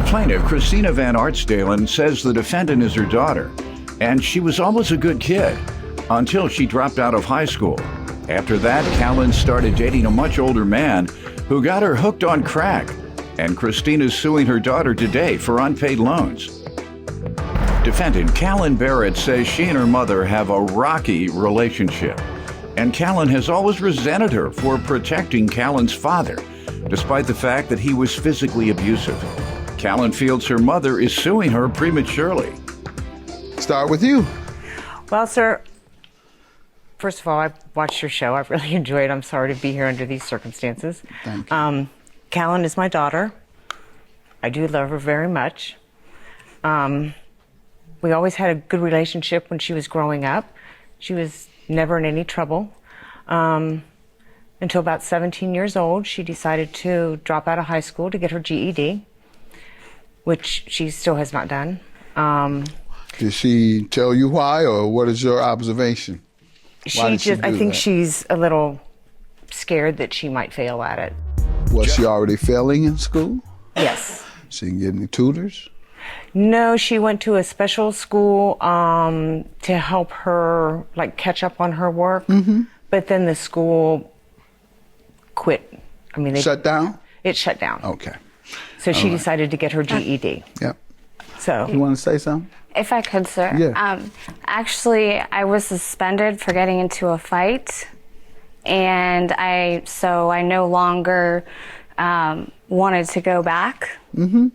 Plaintiff Christina Van Artsdalen says the defendant is her daughter, and she was always a good kid until she dropped out of high school. After that, Callan started dating a much older man who got her hooked on crack, and Christina's suing her daughter today for unpaid loans. Defendant Callan Barrett says she and her mother have a rocky relationship, and Callan has always resented her for protecting Callan's father, despite the fact that he was physically abusive. Callan feels her mother is suing her prematurely. Start with you. Well, sir, first of all, I've watched your show. I've really enjoyed it. I'm sorry to be here under these circumstances. Thank you. Callan is my daughter. I do love her very much. We always had a good relationship when she was growing up. She was never in any trouble. Until about 17 years old, she decided to drop out of high school to get her GED, which she still has not done. Did she tell you why, or what is your observation? I think she's a little scared that she might fail at it. Was she already failing in school? Yes. She didn't get any tutors? No, she went to a special school to help her catch up on her work. Mm-hmm. But then the school quit. I mean, shut down? It shut down. Okay. So she decided to get her GED. Yep. So you want to say something? If I could, sir. Yeah. Actually, I was suspended for getting into a fight, and I no longer wanted to go back. Mm-hmm.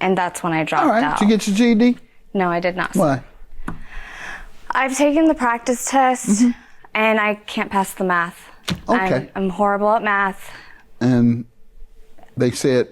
And that's when I dropped out. All right. Did you get your GED? No, I did not. Why? I've taken the practice test, and I can't pass the math. Okay. I'm horrible at math. And they said,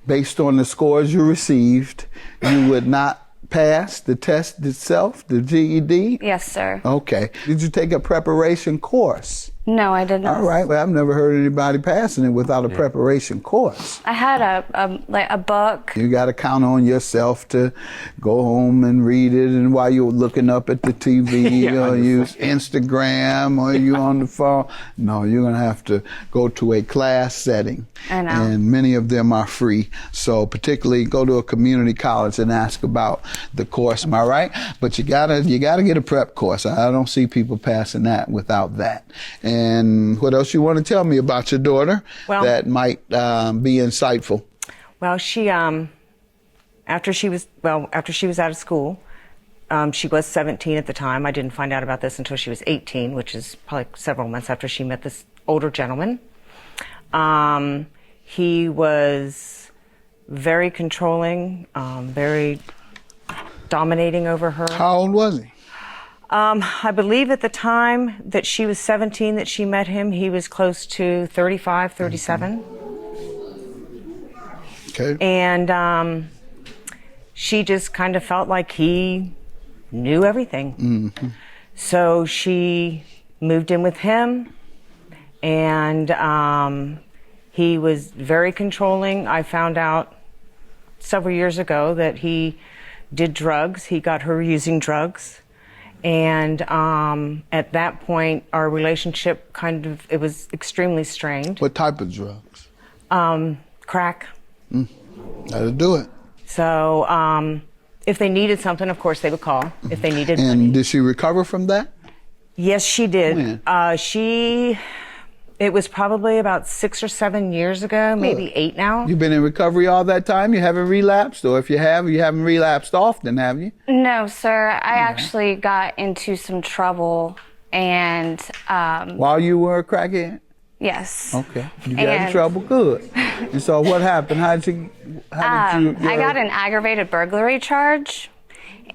based on the scores you received, you would not pass the test itself, the GED? Yes, sir. Okay. Did you take a preparation course? No, I did not. All right. Well, I've never heard anybody passing it without a preparation course. I had a book. You got to count on yourself to go home and read it, and while you're looking up at the TV or use Instagram or you on the phone. No, you're going to have to go to a class setting. I know. And many of them are free. So particularly go to a community college and ask about the course. Am I right? But you gotta get a prep course. I don't see people passing that without that. And what else you want to tell me about your daughter that might be insightful? Well, she after she was out of school, she was 17 at the time. I didn't find out about this until she was 18, which is probably several months after she met this older gentleman. He was very controlling, very dominating over her. How old was he? I believe at the time that she was 17 that she met him, he was close to 35, 37. Okay. And she just kind of felt like he knew everything. Mm-hmm. So she moved in with him, and he was very controlling. I found out several years ago that he did drugs. He got her using drugs. And at that point, our relationship it was extremely strained. What type of drugs? Crack. That'll do it. So if they needed something, of course, they would call. If they needed money. And did she recover from that? Yes, she did. When? It was probably about 6 or 7 years ago, maybe 8 now. You've been in recovery all that time? You haven't relapsed? Or if you have, you haven't relapsed often, have you? No, sir. I actually got into some trouble, and while you were a crackhead? Yes. Okay. You got in trouble? Good. And so what happened? How did you I got an aggravated burglary charge,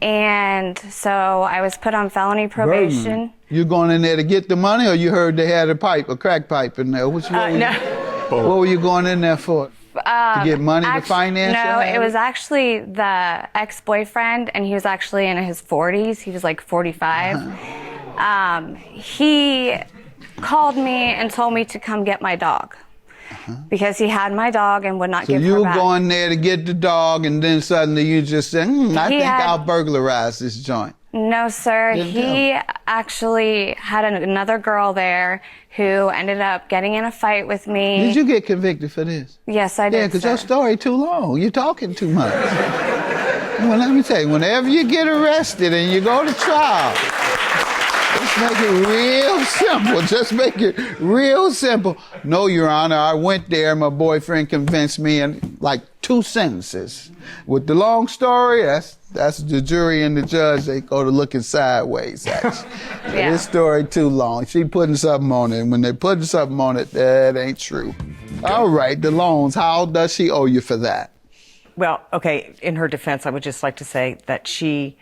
and so I was put on felony probation. You going in there to get the money, or you heard they had a crack pipe in there? What were you going in there for? To get money to finance? No, it was actually the ex-boyfriend, and he was actually in his 40s. He was like 45. He called me and told me to come get my dog. Because he had my dog and would not give her back. So you were going there to get the dog, and then suddenly you just said, I think I'll burglarize this joint. No, sir. Didn't He tell. actually had another girl there who ended up getting in a fight with me. Did you get convicted for this? Yes, I did. Yeah, because sir. your story too long. You're talking too much. Well, let me tell you, whenever you get arrested and you go to trial, just make it real simple. Just make it real simple. No, Your Honor, I went there. My boyfriend convinced me in like 2 sentences. With the long story, that's the jury and the judge. They go to looking sideways at you. So Yeah. this story too long. She putting something on it. And when they putting something on it, that ain't true. All right, the loans. How does she owe you for that? Well, okay, in her defense, I would just like to say that she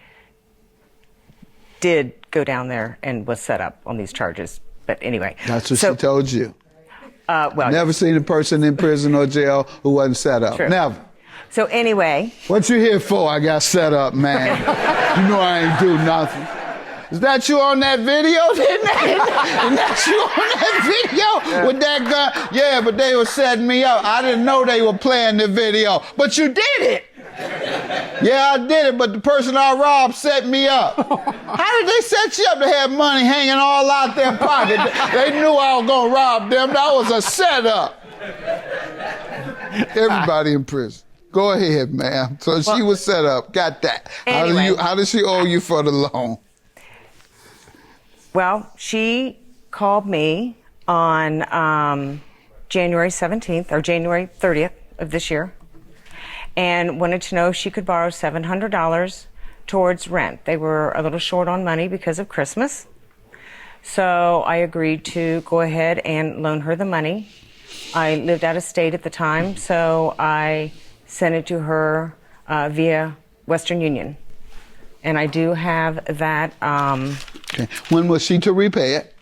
did go down there and was set up on these charges. But anyway. That's what she told you. Well, Never seen a person in prison or jail who wasn't set up. True. Never. So anyway. What you here for? I got set up, man. You know I ain't do nothing. Is that you on that video? Isn't that you on that video with that gun? Yeah, but they were setting me up. I didn't know they were playing the video. But you did it. Yeah, I did it, but the person I robbed set me up. How did they set you up to have money hanging all out their pocket? They knew I was going to rob them. That was a setup. Everybody in prison. Go ahead, ma'am. So she was set up. Got that. Anyway. How does she owe you for the loan? Well, she called me on January 17th or January 30th of this year and wanted to know if she could borrow $700 towards rent. They were a little short on money because of Christmas. So I agreed to go ahead and loan her the money. I lived out of state at the time, so I sent it to her via Western Union. And I do have that. Okay. When was she to repay it?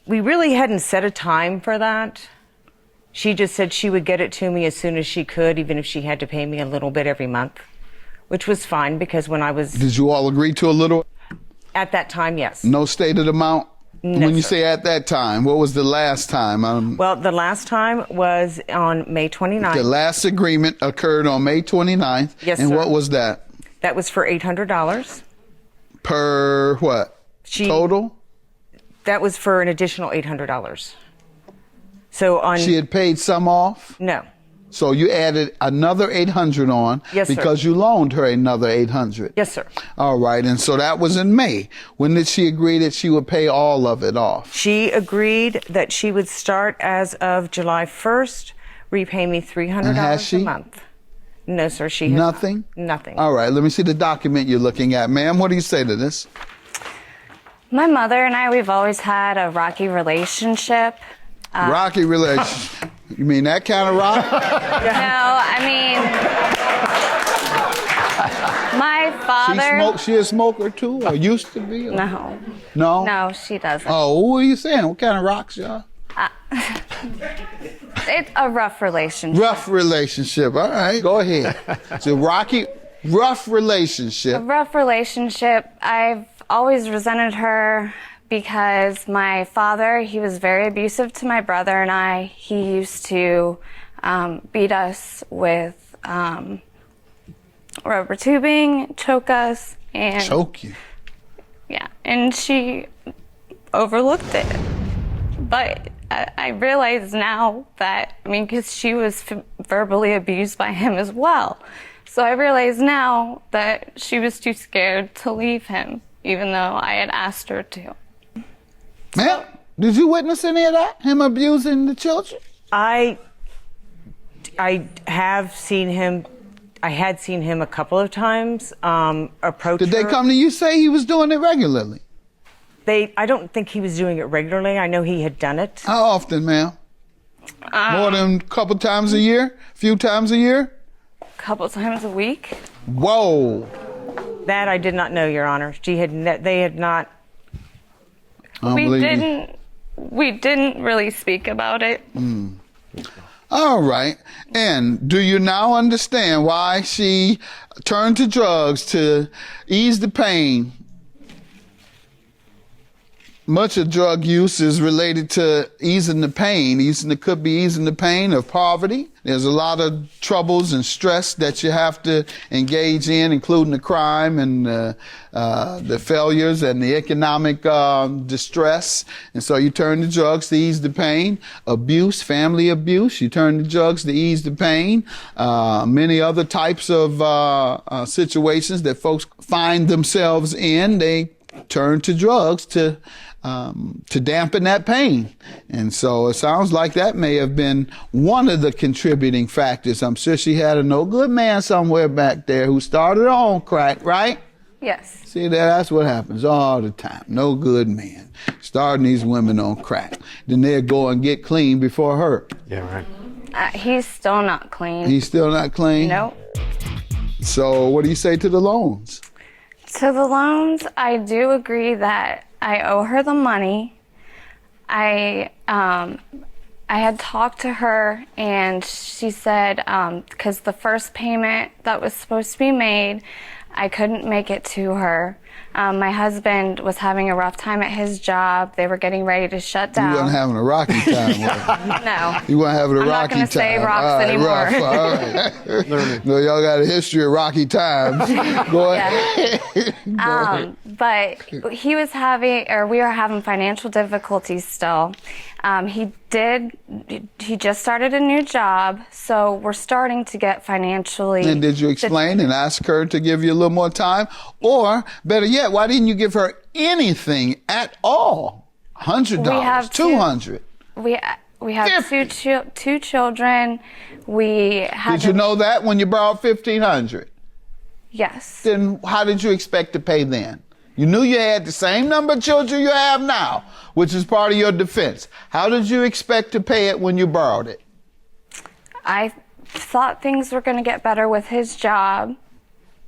We really hadn't set a time for that. She just said she would get it to me as soon as she could, even if she had to pay me a little bit every month, which was fine because when I was... Did you all agree to a little? At that time, yes. No stated amount? No, when you sir. say at that time, what was the last time? Well, the last time was on May 29th. The last agreement occurred on May 29th. Yes, and sir. what was that? That was for $800. Per what? Total? That was for an additional $800. So on... She had paid some off? No. So you added another $800 on Yes, sir. because you loaned her another $800. Yes, sir. All right, and so that was in May. When did she agree that she would pay all of it off? She agreed that she would start as of July 1st, repay me $300 And has she? a month. No, sir, she has Nothing? not. Nothing. All right, let me see the document you're looking at. Ma'am, what do you say to this? My mother and I, we've always had a rocky relationship. Rocky relationship. You mean that kind of rock? No, I mean, my father... She a smoker too, or used to be? Or? No. No? No, she doesn't. Oh, what are you saying? What kind of rocks, y'all? It's a rough relationship. Rough relationship. All right, go ahead. It's a rough relationship. A rough relationship. I've always resented her because my father, he was very abusive to my brother and I. He used to beat us with rubber tubing, choke us, and... Choke you? Yeah, and she overlooked it. But I realize now that, I mean, because she was verbally abused by him as well. So I realize now that she was too scared to leave him, even though I had asked her to. Ma'am, did you witness any of that? Him abusing the children? I have seen him. I had seen him a couple of times approach Did they her. come to you say he was doing it regularly? I don't think he was doing it regularly. I know he had done it. How often, ma'am? More than a couple times a year? Few times a year? A couple times a week. Whoa. That I did not know, Your Honor. They had not. We didn't really speak about it. All right. And do you now understand why she turned to drugs to ease the pain much of drug use is related to easing the pain. It could be easing the pain of poverty. There's a lot of troubles and stress that you have to engage in, including the crime and the failures and the economic distress. And so you turn to drugs to ease the pain. Abuse, family abuse, you turn to drugs to ease the pain. Many other types of situations that folks find themselves in, they turn to drugs to dampen that pain. And so it sounds like that may have been one of the contributing factors. I'm sure she had a no good man somewhere back there who started her on crack, right? Yes. See, that's what happens all the time. No good man starting these women on crack. Then they'll go and get clean before her. Yeah, right. He's still not clean. He's still not clean? Nope. So what do you say to the loans? To the loans, I do agree that I owe her the money. I had talked to her, and she said, because the first payment that was supposed to be made, I couldn't make it to her. My husband was having a rough time at his job. They were getting ready to shut down. You weren't having a rocky time. No. You weren't having a I'm rocky time. not going to say rocks anymore. Rough. All right. No, y'all got a history of rocky times. Go ahead. But he was we were having financial difficulties still. He just started a new job, so we're starting to get financially. And did you explain and ask her to give you a little more time? Or, better yet, why didn't you give her anything at all? $100, $200. We have two children. Did you know that when you borrowed $1,500? Yes. Then how did you expect to pay then? You knew you had the same number of children you have now, which is part of your defense. How did you expect to pay it when you borrowed it? I thought things were going to get better with his job,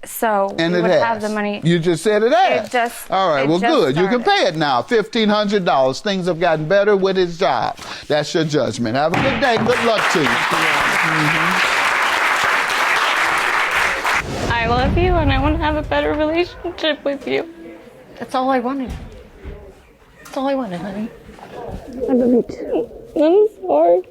so we would have the money. You just said it has. All right, well, good. You can pay it now, $1,500. Things have gotten better with his job. That's your judgment. Have a good day. Good luck to you. I love you, and I want to have a better relationship with you. That's all I wanted. That's all I wanted, honey. I love you too. I'm sorry.